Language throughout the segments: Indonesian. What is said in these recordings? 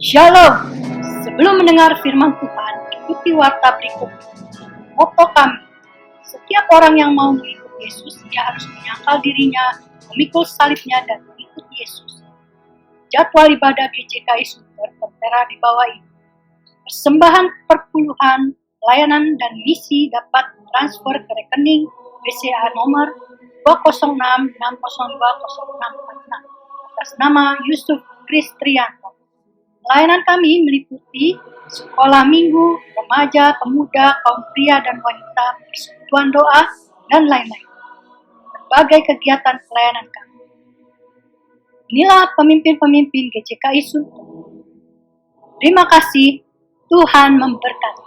Shalom. Sebelum mendengar firman Tuhan, ikuti warta berikut. Moto kami, setiap orang yang mau mengikut Yesus, dia harus menyangkal dirinya, memikul salibnya, dan mengikut Yesus. Jadwal ibadah GCKI Sumber tertera di bawah ini. Persembahan perpuluhan, layanan, dan misi dapat transfer ke rekening BCA nomor 206602066 atas nama Yusuf Kristrianto. Layanan kami meliputi sekolah minggu, remaja, pemuda, kaum pria dan wanita, persekutuan doa, dan lain-lain. Berbagai kegiatan pelayanan kami. Inilah pemimpin-pemimpin GCKI Sultan. Terima kasih, Tuhan memberkati.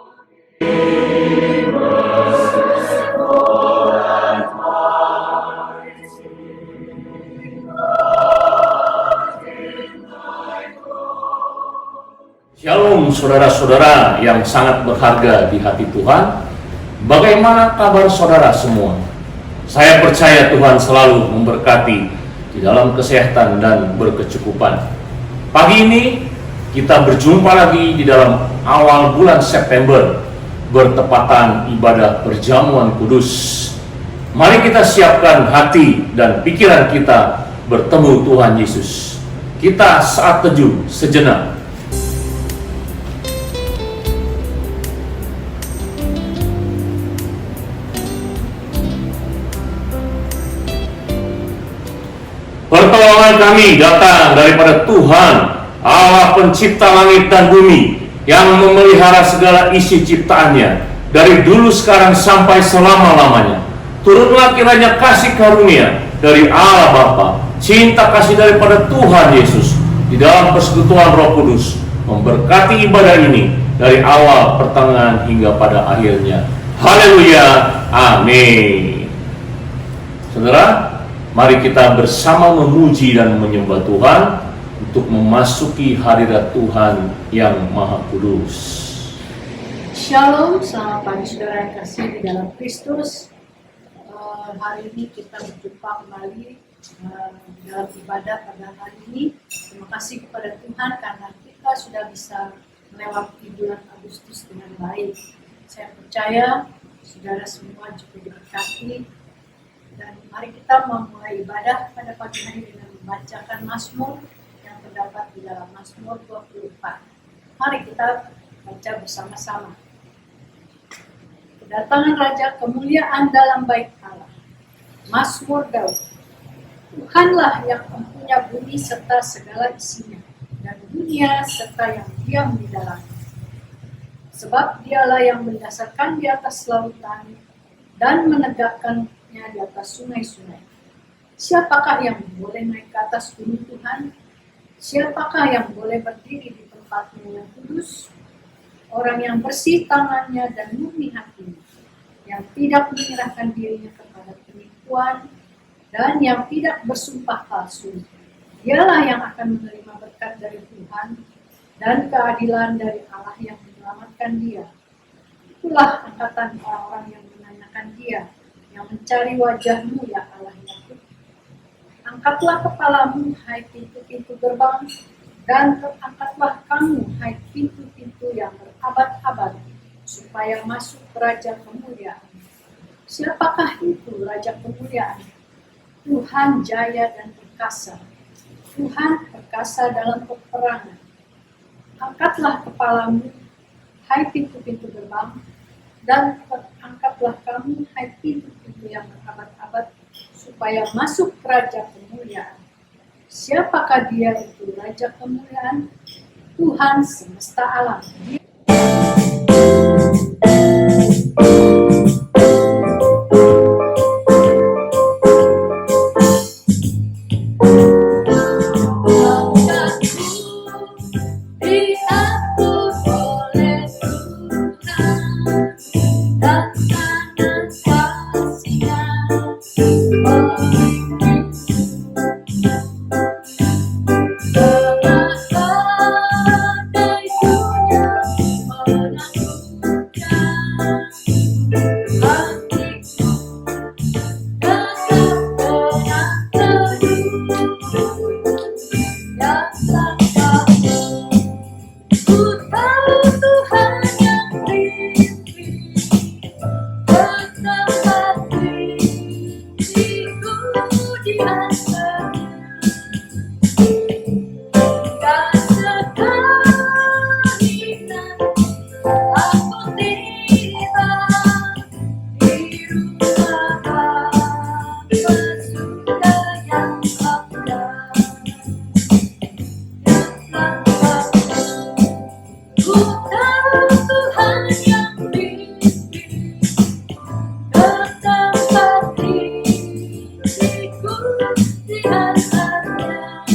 Shalom saudara-saudara yang sangat berharga di hati Tuhan. Bagaimana kabar saudara semua? Saya percaya Tuhan selalu memberkati di dalam kesehatan dan berkecukupan. Pagi ini kita berjumpa lagi di dalam awal bulan September, bertepatan ibadah perjamuan kudus. Mari kita siapkan hati dan pikiran kita bertemu Tuhan Yesus. Kita saat teduh sejenak. Pertolongan kami datang daripada Tuhan, Allah pencipta langit dan bumi, yang memelihara segala isi ciptaannya, dari dulu sekarang sampai selama-lamanya. Turunlah kiranya kasih karunia dari Allah Bapa, cinta kasih daripada Tuhan Yesus, di dalam persekutuan Roh Kudus, memberkati ibadah ini dari awal, pertengahan, hingga pada akhirnya. Haleluya, amin. Saudara, mari kita bersama memuji dan menyembah Tuhan untuk memasuki hadirat Tuhan yang Maha Kudus. Shalom, selamat pagi saudara yang kasih di dalam Kristus. Hari ini kita berjumpa kembali dalam ibadah pada hari ini. Terima kasih kepada Tuhan karena kita sudah bisa melewati bulan Agustus dengan baik. Saya percaya saudara semua juga diberkati. Dan mari kita memulai ibadah pada pagi hari dengan membacakan Mazmur yang terdapat di dalam Mazmur 24. Mari kita baca bersama-sama. Kedatangan Raja, kemuliaan dalam bait Allah. Mazmur Daud. Tuhanlah yang mempunyai bumi serta segala isinya, dan dunia serta yang diam di dalamnya. Sebab dialah yang mendasarkan di atas lautan dan menegakkan di atas sungai-sungai. Siapakah yang boleh naik ke atas gunung Tuhan? Siapakah yang boleh berdiri di tempatnya yang kudus? Orang yang bersih tangannya dan murni hatinya, yang tidak menyerahkan dirinya kepada penipuan dan yang tidak bersumpah palsu. Dialah yang akan menerima berkat dari Tuhan dan keadilan dari Allah yang menyelamatkan dia. Itulah angkatan orang-orang yang menanyakan dia, yang mencari wajah-Mu ya Allah Yakub. Angkatlah kepalamu hai pintu-pintu gerbang, dan terangkatlah kamu hai pintu-pintu yang berabad-abad, supaya masuk Raja kemuliaan. Siapakah itu Raja kemuliaan? Tuhan jaya dan perkasa. Tuhan perkasa dalam peperangan. Angkatlah kepalamu hai pintu-pintu gerbang, dan angkatlah kamu hai pintu-pintu yang berabad-abad, supaya masuk Raja kemuliaan. Siapakah dia itu Raja kemuliaan? Tuhan semesta alam. Ku tahu Tuhan yang pimpin ke tempat diriku di antara. Dan sekali nanti aku tiba di rumah Bapa surga yang abadi. Ku tahu Tuhan yang pimpin ke tempat diriku di antara.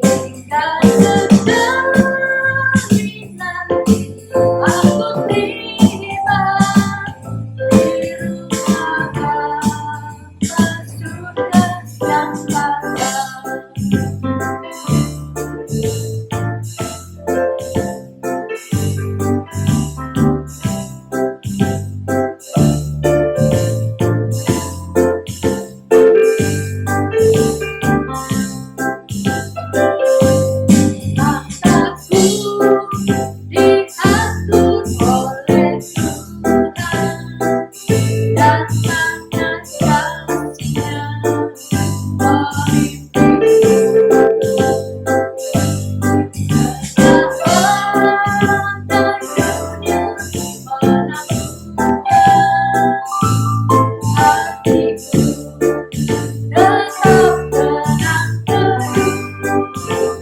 Hingga sekali nanti aku tiba di rumah Bapa surga yang abadi. Mataku diatur oleh Tuhan dan tangan kasih-Nya memimpin. Keadaan dan dunia menakutkan hatiku, tetap tenang teduh.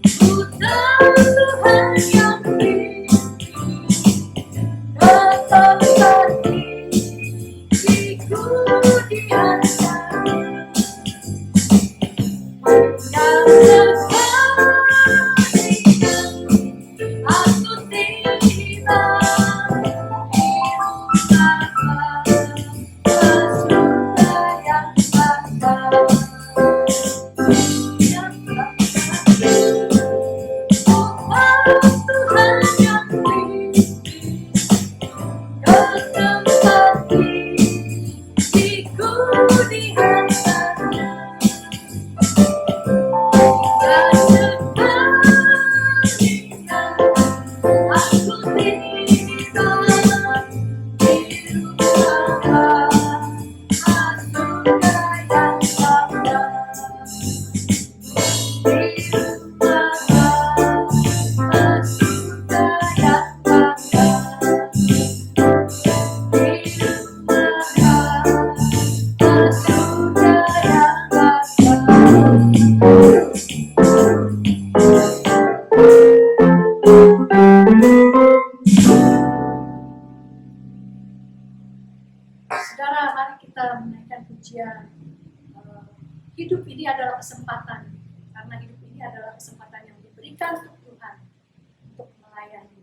Ku tahu Tuhan yang pimpin ke tempat diriku di antara. Hingga sekali nanti aku tiba di rumah Bapa surga yang abadi. Tuhan yang pimpin ke tempat diriku di antara. Hingga sekali nanti aku tiba di rumah Bapa surga yang abadi. Di rumah Bapa surga yang abadi. Di rumah Bapa surga yang Saudara, mari kita menaikkan pujian. Hidup ini adalah kesempatan, karena hidup ini adalah kesempatan yang diberikan untuk Tuhan untuk melayani.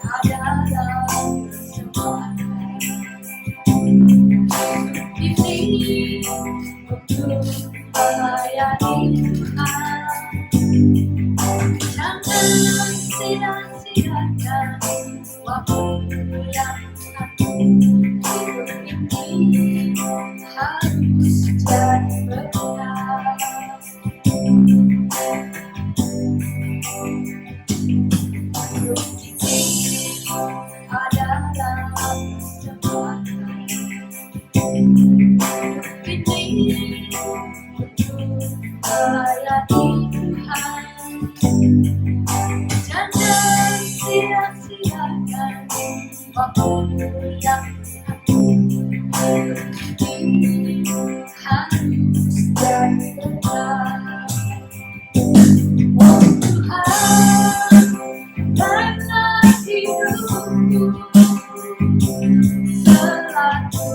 Adalah kesempatan ini untuk melayani Tuhan. Jangan sia-siakan waktu yang satu. Hidup ini harus jadi berkah. Hidup ini adalah kesempatan. Hidup ini untuk melayani Tuhan. Jangan sia-siakan waktu yang satu. Hidup ini harus jadi berkah. Oh Tuhan, karena hidupku selalu aku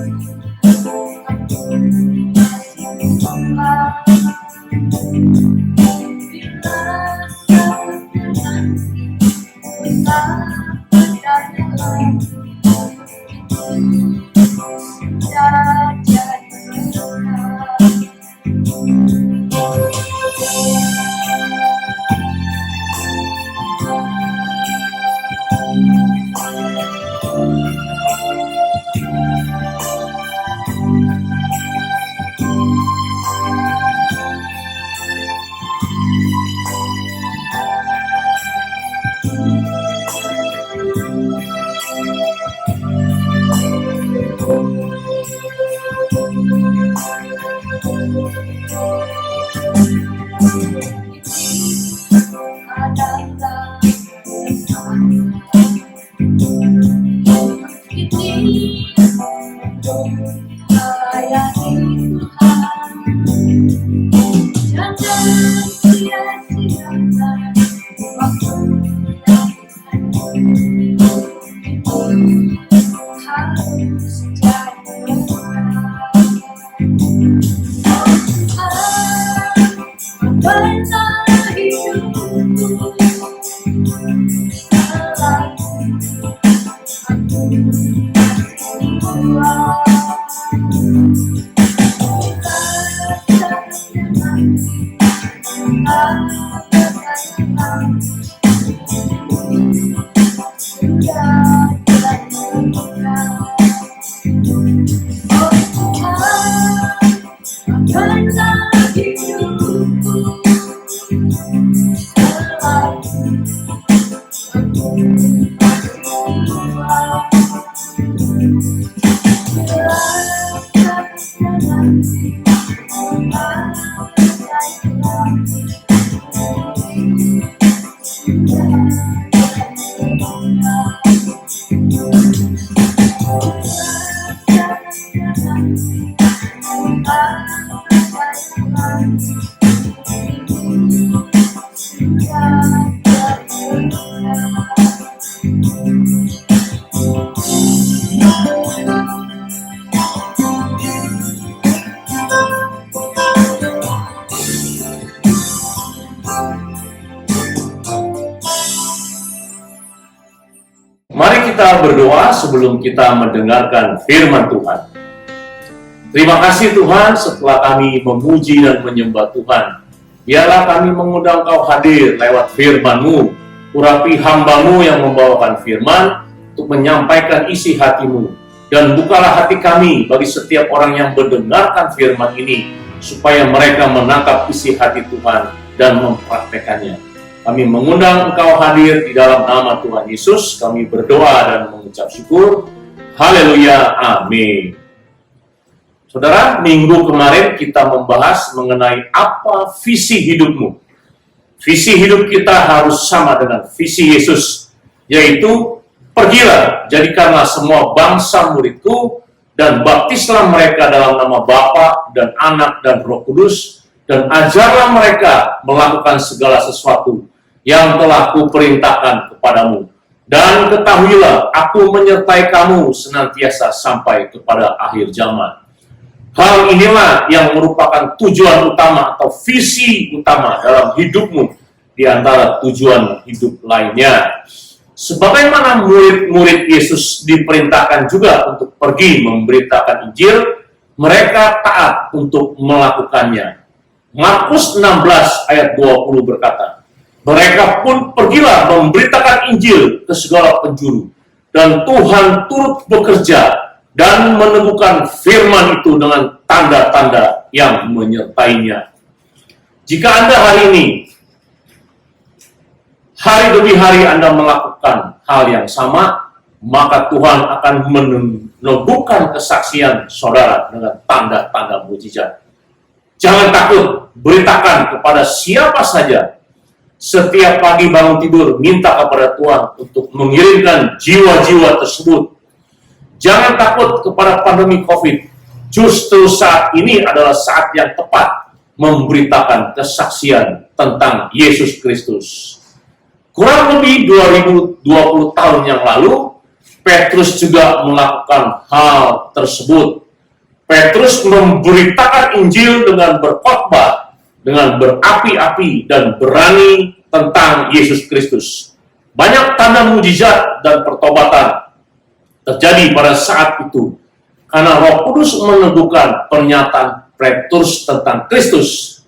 masih sembah. Bila saatnya nanti ku sampai dalam adalah ini untuk melayani Tuhan. Jangan sia-siakan waktu harus jaga. Bagaimana hidupku Mari kita berdoa sebelum kita mendengarkan firman Tuhan. Terima kasih Tuhan, setelah kami memuji dan menyembah Tuhan, biarlah kami mengundang Kau hadir lewat firman-Mu. Urapi hamba-Mu yang membawakan firman untuk menyampaikan isi hati-Mu. Dan bukalah hati kami bagi setiap orang yang mendengarkan firman ini, supaya mereka menangkap isi hati Tuhan dan mempraktekannya. Kami mengundang Engkau hadir di dalam nama Tuhan Yesus. Kami berdoa dan mengucap syukur. Haleluya, amin. Saudara, minggu kemarin kita membahas mengenai apa visi hidupmu. Visi hidup kita harus sama dengan visi Yesus, yaitu pergilah, jadikanlah semua bangsa muridku, dan baptislah mereka dalam nama Bapa dan Anak dan Roh Kudus, dan ajarlah mereka melakukan segala sesuatu yang telah kuperintahkan kepadamu. Dan ketahuilah, aku menyertai kamu senantiasa sampai kepada akhir zaman. Hal inilah yang merupakan tujuan utama atau visi utama dalam hidupmu di antara tujuan hidup lainnya. Sebagaimana murid-murid Yesus diperintahkan juga untuk pergi memberitakan Injil, mereka taat untuk melakukannya. Markus 16 ayat 20 berkata, mereka pun pergilah memberitakan Injil ke segala penjuru, dan Tuhan turut bekerja dan meneguhkan firman itu dengan tanda-tanda yang menyertainya. Jika Anda hari ini, hari demi hari Anda melakukan hal yang sama, maka Tuhan akan meneguhkan kesaksian saudara dengan tanda-tanda mujizat. Jangan takut, beritakan kepada siapa saja. Setiap pagi bangun tidur, minta kepada Tuhan untuk mengirimkan jiwa-jiwa tersebut. Jangan takut kepada pandemi COVID. Justru saat ini adalah saat yang tepat memberitakan kesaksian tentang Yesus Kristus. Kurang lebih 2020 tahun yang lalu, Petrus juga melakukan hal tersebut. Petrus memberitakan Injil dengan berkhotbah, dengan berapi-api dan berani tentang Yesus Kristus. Banyak tanda mujizat dan pertobatan terjadi pada saat itu, karena Roh Kudus meneguhkan pernyataan Petrus tentang Kristus.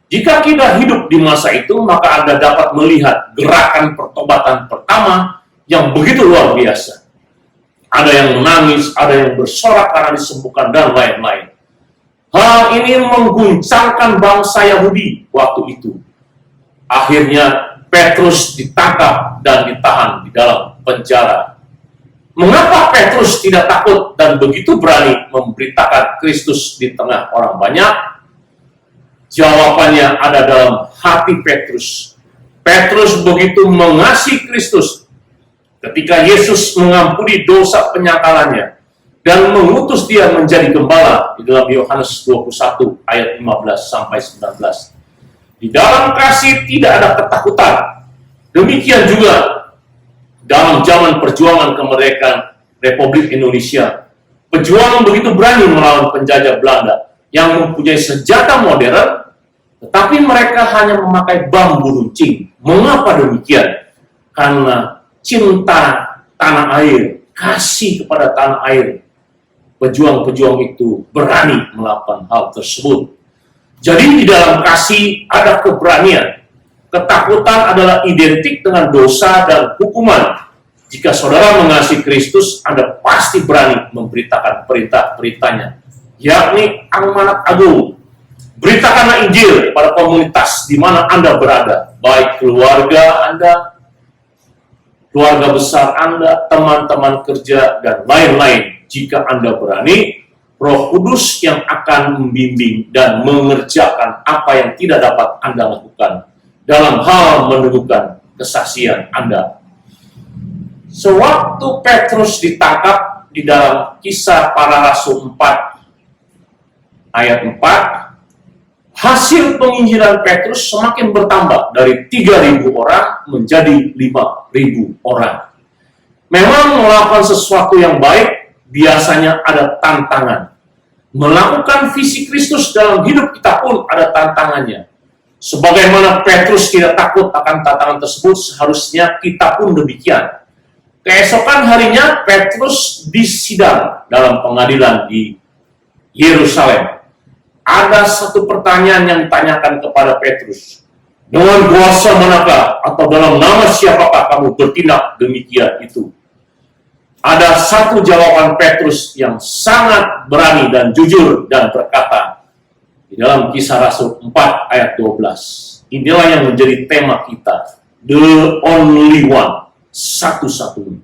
Jika kita hidup di masa itu, maka Anda dapat melihat gerakan pertobatan pertama yang begitu luar biasa. Ada yang menangis, ada yang bersorak karena disembuhkan, dan lain-lain. Hal ini mengguncangkan bangsa Yahudi waktu itu. Akhirnya Petrus ditangkap dan ditahan di dalam penjara. Mengapa Petrus tidak takut dan begitu berani memberitakan Kristus di tengah orang banyak? Jawabannya ada dalam hati Petrus. Petrus begitu mengasihi Kristus ketika Yesus mengampuni dosa penyangkalannya dan mengutus dia menjadi gembala di dalam Yohanes 21 ayat 15 sampai 19. Di dalam kasih tidak ada ketakutan. Demikian juga dalam zaman perjuangan kemerdekaan Republik Indonesia. Pejuang begitu berani melawan penjajah Belanda yang mempunyai senjata modern, tetapi mereka hanya memakai bambu runcing. Mengapa demikian? Karena cinta tanah air, kasih kepada tanah air. Pejuang-pejuang itu berani melakukan hal tersebut. Jadi di dalam kasih ada keberanian. Ketakutan adalah identik dengan dosa dan hukuman. Jika saudara mengasihi Kristus, Anda pasti berani memberitakan perintah-perintahnya, yakni amanat agung. Beritakanlah Injil pada komunitas di mana Anda berada, baik keluarga Anda, keluarga besar Anda, teman-teman kerja, dan lain-lain. Jika Anda berani, Roh Kudus yang akan membimbing dan mengerjakan apa yang tidak dapat Anda lakukan dalam hal meneguhkan kesaksian Anda. Sewaktu Petrus ditangkap di dalam Kisah Para Rasul 4 ayat 4, hasil penginjilan Petrus semakin bertambah dari 3.000 orang menjadi 5.000 orang. Memang melakukan sesuatu yang baik biasanya ada tantangan. Melakukan visi Kristus dalam hidup kita pun ada tantangannya. Sebagaimana Petrus tidak takut akan tantangan tersebut, seharusnya kita pun demikian. Keesokan harinya Petrus disidang dalam pengadilan di Yerusalem. Ada satu pertanyaan yang ditanyakan kepada Petrus. Dengan kuasa manakah atau dalam nama siapakah kamu bertindak demikian itu? Ada satu jawaban Petrus yang sangat berani dan jujur dan berkata di dalam Kisah Rasul 4 ayat 12. Inilah yang menjadi tema kita. The only one. Satu-satunya.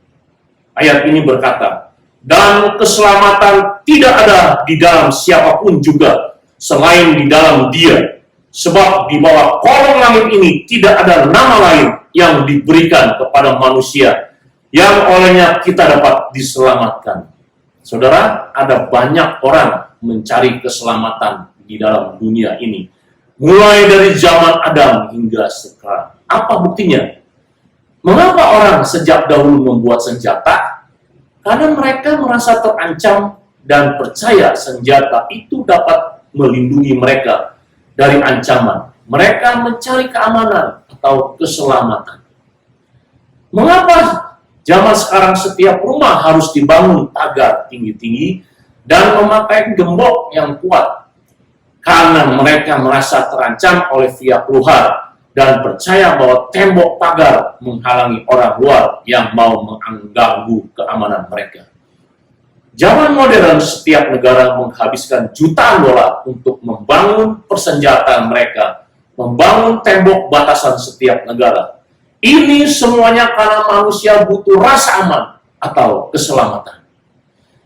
Ayat ini berkata, dan keselamatan tidak ada di dalam siapapun juga selain di dalam Dia. Sebab di bawah kolong langit ini tidak ada nama lain yang diberikan kepada manusia yang olehnya kita dapat diselamatkan. Saudara, ada banyak orang mencari keselamatan di dalam dunia ini. Mulai dari zaman Adam hingga sekarang. Apa buktinya? Mengapa orang sejak dahulu membuat senjata? Karena mereka merasa terancam dan percaya senjata itu dapat melindungi mereka dari ancaman. Mereka mencari keamanan atau keselamatan. Mengapa zaman sekarang setiap rumah harus dibangun pagar tinggi-tinggi dan memakai gembok yang kuat? Karena mereka merasa terancam oleh pihak luar dan percaya bahwa tembok pagar menghalangi orang luar yang mau mengganggu keamanan mereka. Zaman modern, setiap negara menghabiskan jutaan dolar untuk membangun persenjataan mereka, membangun tembok batasan setiap negara. Ini semuanya karena manusia butuh rasa aman atau keselamatan.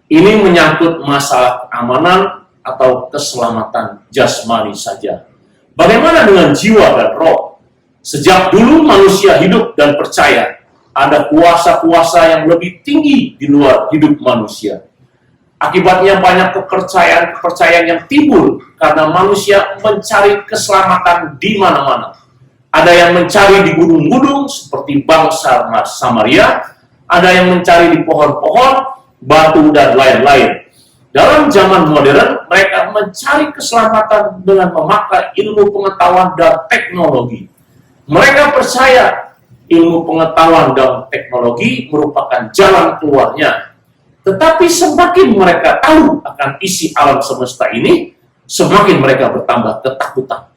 Ini menyangkut masalah keamanan atau keselamatan jasmani saja. Bagaimana dengan jiwa dan roh? Sejak dulu manusia hidup dan percaya ada kuasa-kuasa yang lebih tinggi di luar hidup manusia. Akibatnya banyak kepercayaan yang timbul karena manusia mencari keselamatan di mana-mana. Ada yang mencari di gunung-gunung seperti bangsa Samaria, ada yang mencari di pohon-pohon, batu, dan lain-lain. Dalam zaman modern, mereka mencari keselamatan dengan memakai ilmu pengetahuan dan teknologi. Mereka percaya ilmu pengetahuan dan teknologi merupakan jalan keluarnya. Tetapi semakin mereka tahu akan isi alam semesta ini, semakin mereka bertambah ketakutan.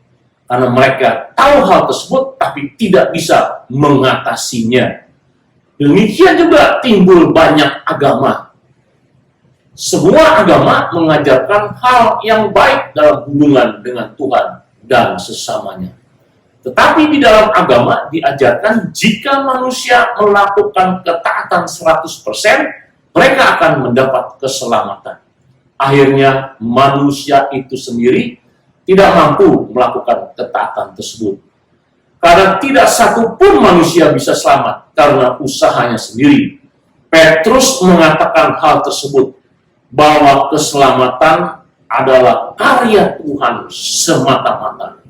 Karena mereka tahu hal tersebut tapi tidak bisa mengatasinya. Demikian juga timbul banyak agama. Semua agama mengajarkan hal yang baik dalam hubungan dengan Tuhan dan sesamanya. Tetapi di dalam agama diajarkan jika manusia melakukan ketaatan 100%, mereka akan mendapat keselamatan. Akhirnya manusia itu sendiri tidak mampu melakukan ketaatan tersebut. Karena tidak satu pun manusia bisa selamat karena usahanya sendiri. Petrus mengatakan hal tersebut, bahwa keselamatan adalah karya Tuhan semata-mata.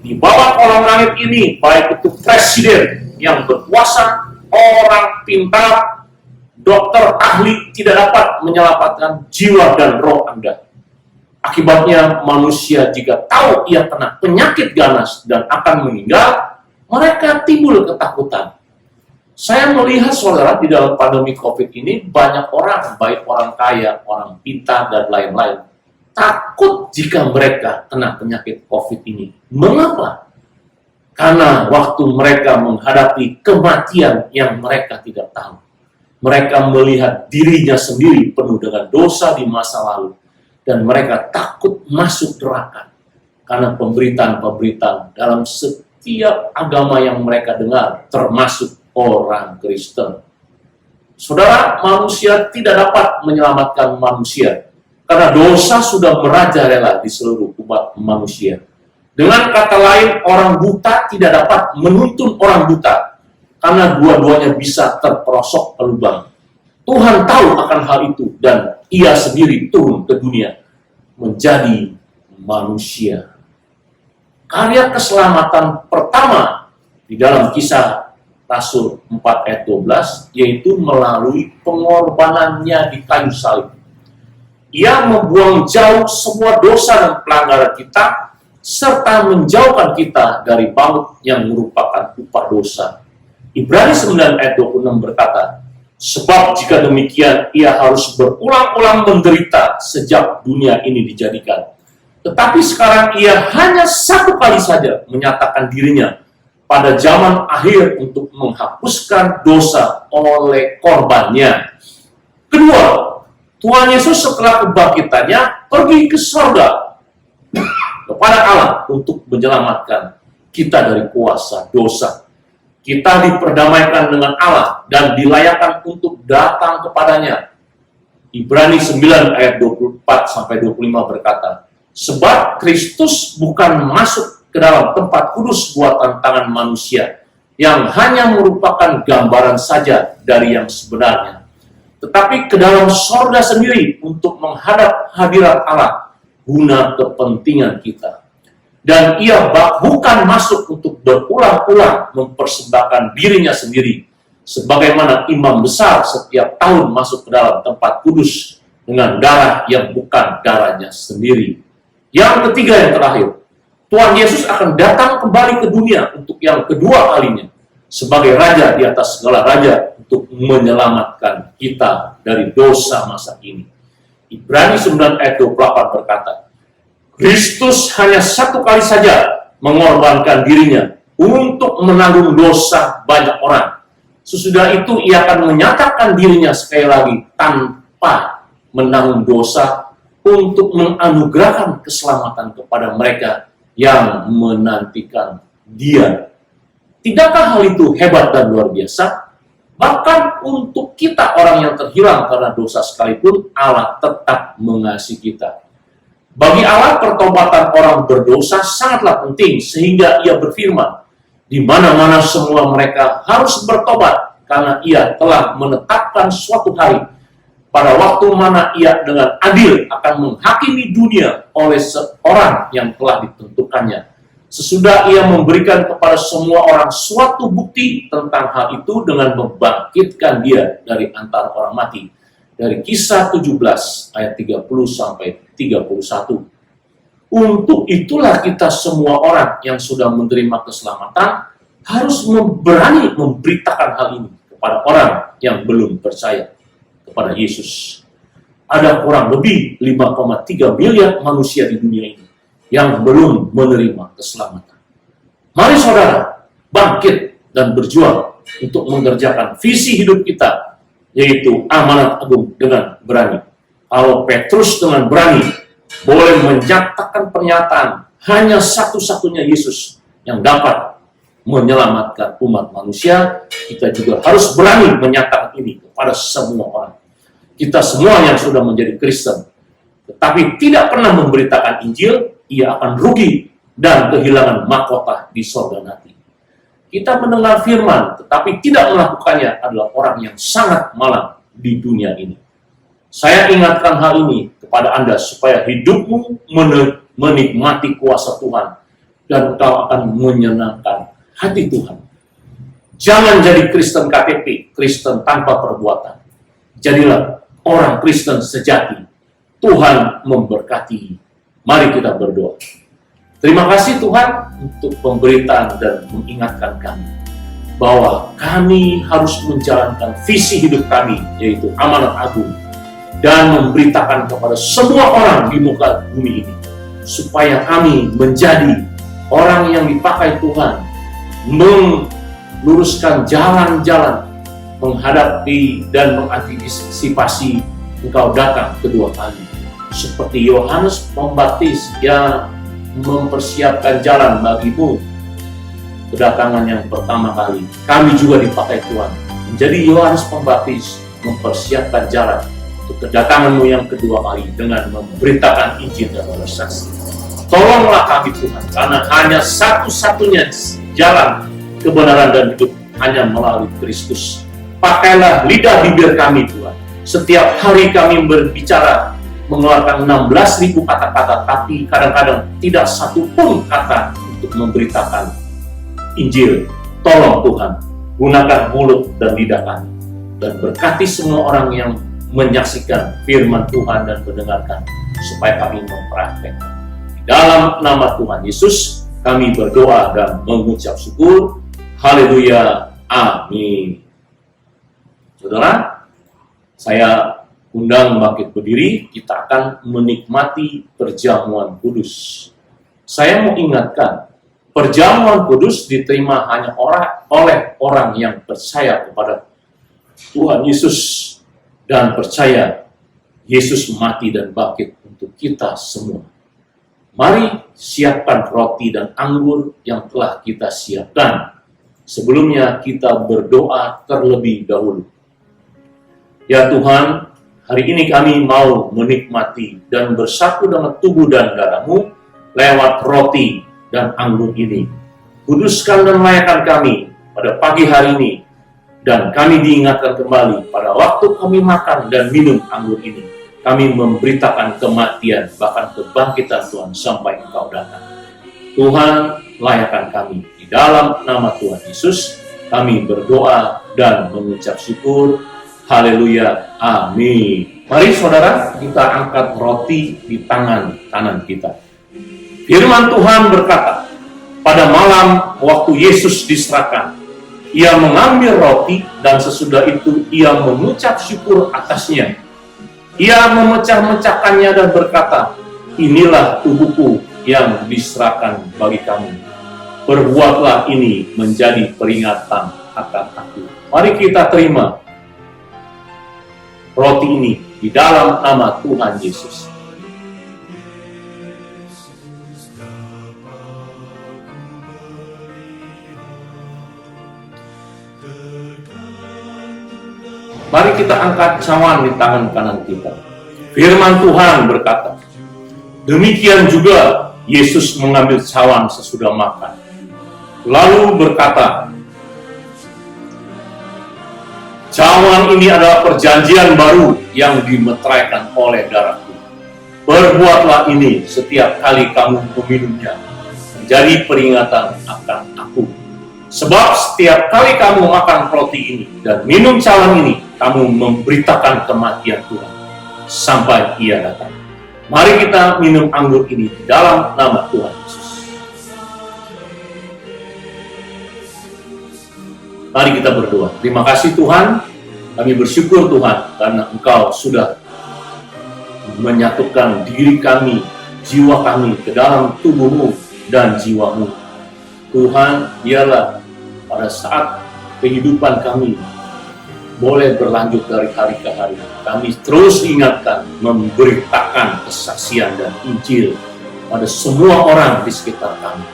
Di bawah kolong langit ini, baik itu presiden yang berkuasa, orang pintar, dokter ahli, tidak dapat menyelamatkan jiwa dan roh Anda. Akibatnya manusia jika tahu ia kena penyakit ganas dan akan meninggal, mereka timbul ketakutan. Saya melihat saudara di dalam pandemi COVID ini banyak orang, baik orang kaya, orang pintar dan lain-lain, takut jika mereka kena penyakit COVID ini. Mengapa? Karena waktu mereka menghadapi kematian yang mereka tidak tahu. Mereka melihat dirinya sendiri penuh dengan dosa di masa lalu. Dan mereka takut masuk neraka karena pemberitaan-pemberitaan dalam setiap agama yang mereka dengar, termasuk orang Kristen. Saudara, manusia tidak dapat menyelamatkan manusia karena dosa sudah merajalela di seluruh umat manusia. Dengan kata lain, orang buta tidak dapat menuntun orang buta karena dua-duanya bisa terperosok ke lubang. Tuhan tahu akan hal itu dan ia sendiri turun ke dunia menjadi manusia. Karya keselamatan pertama di dalam Kisah Rasul 4 ayat 12 yaitu melalui pengorbanannya di kayu salib. Ia membuang jauh semua dosa dan pelanggaran kita serta menjauhkan kita dari maut yang merupakan upah dosa. Ibrani 9 ayat 26 berkata, sebab jika demikian, ia harus berulang-ulang menderita sejak dunia ini dijadikan. Tetapi sekarang ia hanya satu kali saja menyatakan dirinya pada zaman akhir untuk menghapuskan dosa oleh korbannya. Kedua, Tuhan Yesus setelah kebangkitannya pergi ke surga kepada Allah untuk menyelamatkan kita dari kuasa dosa. Kita diperdamaikan dengan Allah dan dilayakkan untuk datang kepadanya. Ibrani 9 ayat 24-25 berkata, sebab Kristus bukan masuk ke dalam tempat kudus buatan tangan manusia, yang hanya merupakan gambaran saja dari yang sebenarnya, tetapi ke dalam sorga sendiri untuk menghadap hadirat Allah, guna kepentingan kita. Dan ia bukan masuk untuk berulang-ulang mempersembahkan dirinya sendiri, sebagaimana imam besar setiap tahun masuk ke dalam tempat kudus dengan darah yang bukan darahnya sendiri. Yang ketiga, yang terakhir, Tuhan Yesus akan datang kembali ke dunia untuk yang kedua kalinya, sebagai Raja di atas segala raja untuk menyelamatkan kita dari dosa masa ini. Ibrani 9 ayat 28 berkata, Kristus hanya satu kali saja mengorbankan dirinya untuk menanggung dosa banyak orang. Sesudah itu ia akan menyatakan dirinya sekali lagi tanpa menanggung dosa untuk menganugerahkan keselamatan kepada mereka yang menantikan dia. Tidakkah hal itu hebat dan luar biasa? Bahkan untuk kita orang yang terhilang karena dosa sekalipun, Allah tetap mengasihi kita. Bagi Allah, pertobatan orang berdosa sangatlah penting, sehingga ia berfirman, di mana-mana semua mereka harus bertobat, karena ia telah menetapkan suatu hari, pada waktu mana ia dengan adil akan menghakimi dunia oleh seorang yang telah ditentukannya. Sesudah ia memberikan kepada semua orang suatu bukti tentang hal itu dengan membangkitkan dia dari antara orang mati. Dari Kisah 17 ayat 30-31. Untuk itulah kita semua orang yang sudah menerima keselamatan harus berani memberitakan hal ini kepada orang yang belum percaya kepada Yesus. ada kurang lebih 5,3 miliar manusia di dunia ini yang belum menerima keselamatan. Mari saudara, bangkit dan berjuang untuk mengerjakan visi hidup kita, yaitu amanat agung dengan berani. Kalau Petrus dengan berani boleh menyatakan pernyataan, hanya satu-satunya Yesus yang dapat menyelamatkan umat manusia, kita juga harus berani menyatakan ini kepada semua orang. Kita semua yang sudah menjadi Kristen, tetapi tidak pernah memberitakan Injil, ia akan rugi dan kehilangan mahkota di sorga nanti. Kita mendengar firman, tetapi tidak melakukannya adalah orang yang sangat malang di dunia ini. Saya ingatkan hal ini kepada Anda supaya hidupmu menikmati kuasa Tuhan dan kau akan menyenangkan hati Tuhan. Jangan jadi Kristen KTP, Kristen tanpa perbuatan. Jadilah orang Kristen sejati. Tuhan memberkati. Mari kita berdoa. Terima kasih Tuhan untuk pemberitaan dan mengingatkan kami bahwa kami harus menjalankan visi hidup kami, yaitu amanat agung, dan memberitakan kepada semua orang di muka bumi ini supaya kami menjadi orang yang dipakai Tuhan meluruskan jalan-jalan menghadapi dan mengantisipasi Engkau datang kedua kali. Seperti Yohanes Pembaptis yang mempersiapkan jalan bagimu kedatangan yang pertama kali, kami juga dipakai Tuhan menjadi Yohanes Pembaptis, mempersiapkan jalan untuk kedatanganmu yang kedua kali dengan memberitakan Injil dan bersaksi. Tolonglah kami Tuhan, karena hanya satu-satunya jalan kebenaran dan hidup hanya melalui Kristus. Pakailah lidah bibir kami Tuhan. Setiap hari kami berbicara mengeluarkan 16.000 kata-kata, tapi kadang-kadang tidak satu pun kata untuk memberitakan Injil. Tolong Tuhan, gunakan mulut dan lidah kami, dan berkati semua orang yang menyaksikan firman Tuhan dan mendengarkan, supaya kami mempraktekkan. Di dalam nama Tuhan Yesus, kami berdoa dan mengucap syukur. Haleluya. Amin. Saudara, saya undang bangkit berdiri, kita akan menikmati perjamuan kudus. Saya mau ingatkan, perjamuan kudus diterima hanya oleh orang yang percaya kepada Tuhan Yesus dan percaya Yesus mati dan bangkit untuk kita semua. Mari siapkan roti dan anggur yang telah kita siapkan. Sebelumnya kita berdoa terlebih dahulu. Ya Tuhan, hari ini kami mau menikmati dan bersatu dengan tubuh dan darah-Mu lewat roti dan anggur ini. Kuduskan dan layakan kami pada pagi hari ini, dan kami diingatkan kembali pada waktu kami makan dan minum anggur ini. Kami memberitakan kematian, bahkan kebangkitan Tuhan sampai Engkau datang. Tuhan, layakan kami. Di dalam nama Tuhan Yesus, kami berdoa dan mengucap syukur. Haleluya, amin. Mari saudara, kita angkat roti di tangan kanan kita. Firman Tuhan berkata, pada malam waktu Yesus diserahkan, ia mengambil roti dan sesudah itu ia mengucap syukur atasnya. Ia memecah-mecahkannya dan berkata, inilah tubuhku yang diserahkan bagi kamu. Perbuatlah ini menjadi peringatan akan aku. Mari kita terima roti ini di dalam nama Tuhan Yesus. Mari kita angkat cawan di tangan kanan kita. Firman Tuhan berkata, demikian juga Yesus mengambil cawan sesudah makan, lalu berkata, cawan ini adalah perjanjian baru yang dimeteraikan oleh darahku. Perbuatlah ini setiap kali kamu meminumnya, menjadi peringatan akan aku. Sebab setiap kali kamu makan roti ini dan minum cawan ini, kamu memberitakan kematian Tuhan sampai Ia datang. Mari kita minum anggur ini di dalam nama Tuhan Yesus. Mari kita berdoa. Terima kasih Tuhan, kami bersyukur Tuhan karena Engkau sudah menyatukan diri kami, jiwa kami ke dalam tubuhmu dan jiwamu. Tuhan, biarlah pada saat kehidupan kami boleh berlanjut dari hari ke hari, kami terus ingatkan, memberitakan kesaksian dan Injil pada semua orang di sekitar kami.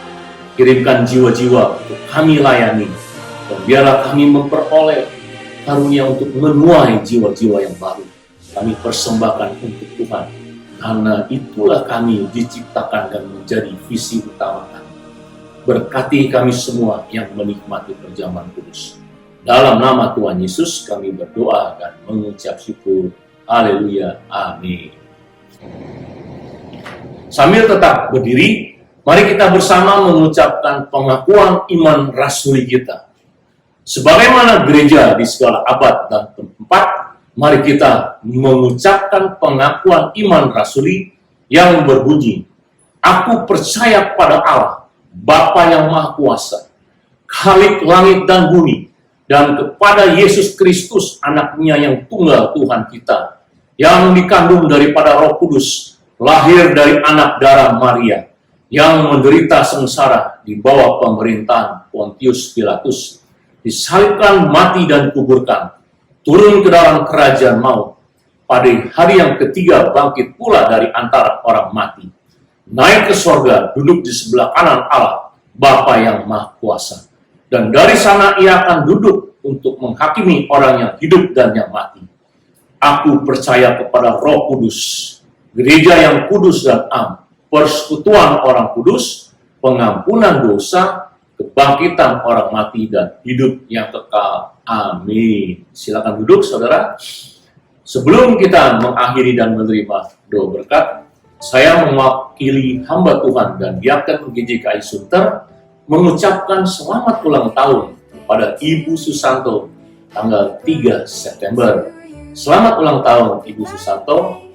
Kirimkan jiwa-jiwa untuk kami layani, dan biarlah kami memperoleh karunia untuk menuai jiwa-jiwa yang baru. Kami persembahkan untuk Tuhan, karena itulah kami diciptakan dan menjadi visi utama kami. Berkati kami semua yang menikmati perjamuan kudus. Dalam nama Tuhan Yesus kami berdoa dan mengucap syukur. Haleluya. Amin. Sambil tetap berdiri, mari kita bersama mengucapkan pengakuan iman rasuli kita. Sebagaimana gereja di segala abad dan tempat, mari kita mengucapkan pengakuan iman rasuli yang berbunyi, Aku percaya pada Allah, Bapa yang Maha Kuasa, Khalik langit dan bumi, dan kepada Yesus Kristus, anaknya yang tunggal Tuhan kita, yang dikandung daripada Roh Kudus, lahir dari anak darah Maria, yang menderita sengsara di bawah pemerintahan Pontius Pilatus, disalibkan, mati dan kuburkan, turun ke dalam kerajaan maut, pada hari yang ketiga bangkit pula dari antara orang mati, naik ke sorga, duduk di sebelah kanan Allah, Bapa yang Maha Kuasa. Dan dari sana ia akan duduk untuk menghakimi orang yang hidup dan yang mati. Aku percaya kepada Roh Kudus, gereja yang kudus dan am, persekutuan orang kudus, pengampunan dosa, kebangkitan orang mati, dan hidup yang kekal. Amin. Silakan duduk, saudara. Sebelum kita mengakhiri dan menerima doa berkat, saya mewakili hamba Tuhan dan Diaken GJKI Sunter mengucapkan selamat ulang tahun kepada Ibu Susanto tanggal 3 September. Selamat ulang tahun Ibu Susanto.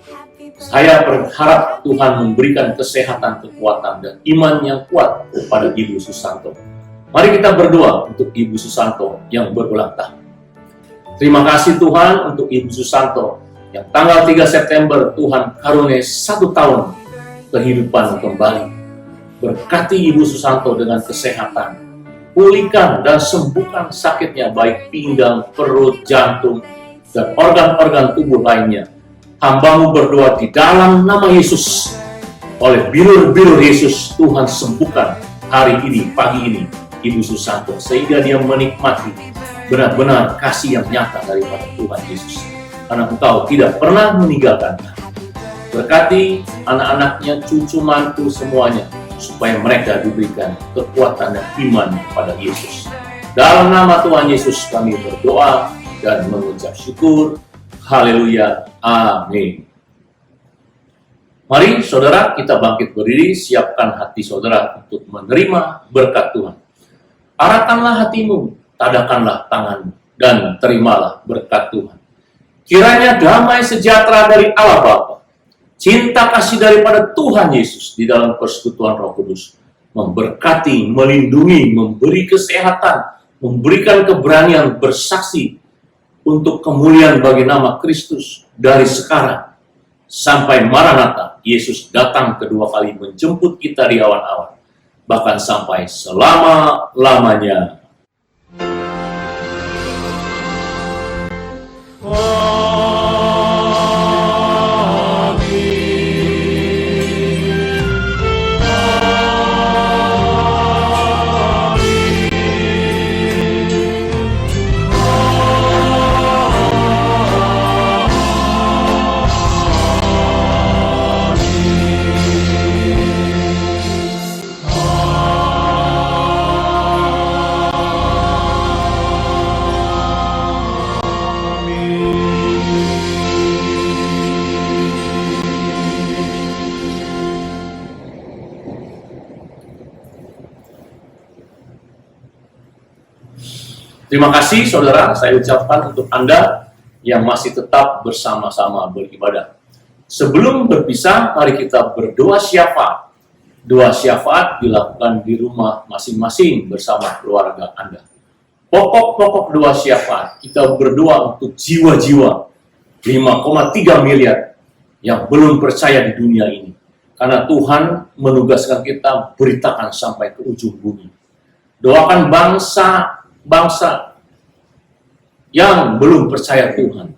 Saya berharap Tuhan memberikan kesehatan, kekuatan, dan iman yang kuat kepada Ibu Susanto. Mari kita berdoa untuk Ibu Susanto yang berulang tahun. Terima kasih Tuhan untuk Ibu Susanto yang tanggal 3 September Tuhan karunia 1 tahun kehidupan kembali. Berkati Ibu Susanto dengan kesehatan, pulihkan dan sembuhkan sakitnya baik pinggang, perut, jantung, dan organ-organ tubuh lainnya. Hamba-Mu berdoa di dalam nama Yesus, oleh bilur-bilur Yesus, Tuhan sembuhkan hari ini, pagi ini, Ibu Susanto, sehingga dia menikmati benar-benar kasih yang nyata daripada Tuhan Yesus. Karena Engkau tidak pernah meninggalkan kami. Berkati anak-anaknya, cucu mantu semuanya, supaya mereka diberikan kekuatan dan iman kepada Yesus. Dalam nama Tuhan Yesus kami berdoa dan mengucap syukur. Haleluya. Amin. Mari saudara kita bangkit berdiri, siapkan hati saudara untuk menerima berkat Tuhan. Arahkanlah hatimu, tadakanlah tanganmu, dan terimalah berkat Tuhan. Kiranya damai sejahtera dari Allah Bapa, cinta kasih daripada Tuhan Yesus di dalam persekutuan Roh Kudus memberkati, melindungi, memberi kesehatan, memberikan keberanian bersaksi untuk kemuliaan bagi nama Kristus dari sekarang sampai Maranatha, Yesus datang kedua kali menjemput kita di awan-awan, bahkan sampai selama-lamanya. Terima kasih saudara, saya ucapkan untuk Anda yang masih tetap bersama-sama beribadah. Sebelum berpisah, mari kita berdoa syafaat. Doa syafaat dilakukan di rumah masing-masing bersama keluarga Anda. Pokok-pokok doa syafaat, kita berdoa untuk jiwa-jiwa 5,3 miliar yang belum percaya di dunia ini. Karena Tuhan menugaskan kita beritakan sampai ke ujung bumi. Doakan bangsa-bangsa yang belum percaya Tuhan.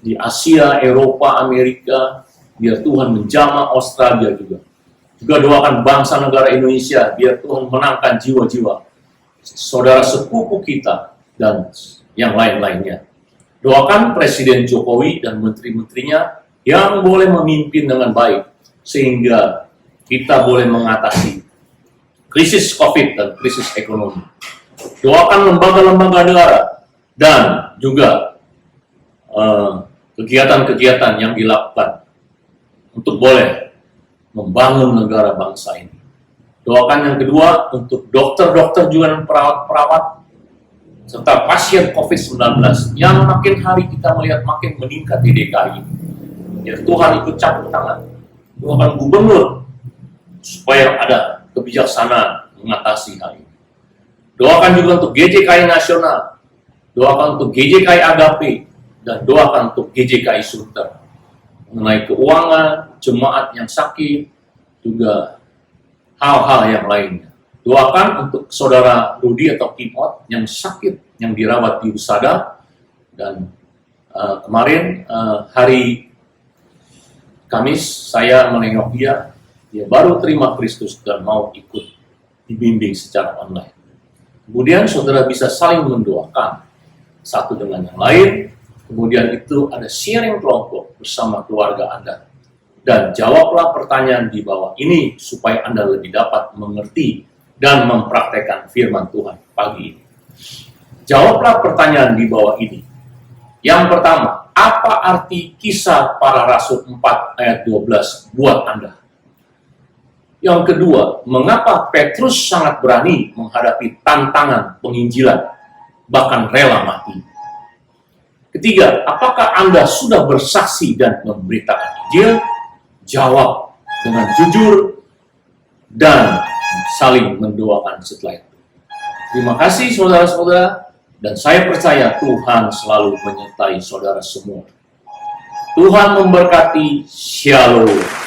Di Asia, Eropa, Amerika, biar Tuhan menjamah Australia juga. Juga doakan bangsa negara Indonesia, biar Tuhan menangkan jiwa-jiwa saudara sepupu kita dan yang lain-lainnya. Doakan Presiden Jokowi dan menteri-menterinya yang boleh memimpin dengan baik, sehingga kita boleh mengatasi krisis COVID dan krisis ekonomi. Doakan lembaga-lembaga negara dan juga kegiatan-kegiatan yang dilakukan untuk boleh membangun negara bangsa ini. Doakan yang kedua untuk dokter-dokter juga dan perawat-perawat serta pasien COVID-19 yang makin hari kita melihat makin meningkat di DKI. Ya, Tuhan ikut campur tangan. Doakan gubernur supaya ada kebijaksanaan mengatasi hal ini. Doakan juga untuk GJKI nasional, doakan untuk GJKI Agape, dan doakan untuk GJKI Sunter mengenai keuangan, jemaat yang sakit, juga hal-hal yang lainnya. Doakan untuk saudara Rudi atau Timot yang sakit, yang dirawat di USADA, dan kemarin hari Kamis saya menengok dia baru terima Kristus dan mau ikut dibimbing secara online. Kemudian saudara bisa saling mendoakan satu dengan yang lain. Kemudian itu ada sharing kelompok bersama keluarga Anda. Dan jawablah pertanyaan di bawah ini supaya Anda lebih dapat mengerti dan mempraktekkan firman Tuhan pagi ini. Jawablah pertanyaan di bawah ini. Yang pertama, apa arti Kisah Para Rasul 4 ayat 12 buat Anda? Yang kedua, mengapa Petrus sangat berani menghadapi tantangan penginjilan, bahkan rela mati? Ketiga, apakah Anda sudah bersaksi dan memberitakan Injil? Jawab dengan jujur dan saling mendoakan setelah itu. Terima kasih saudara-saudara, dan saya percaya Tuhan selalu menyertai saudara semua. Tuhan memberkati. Shalom.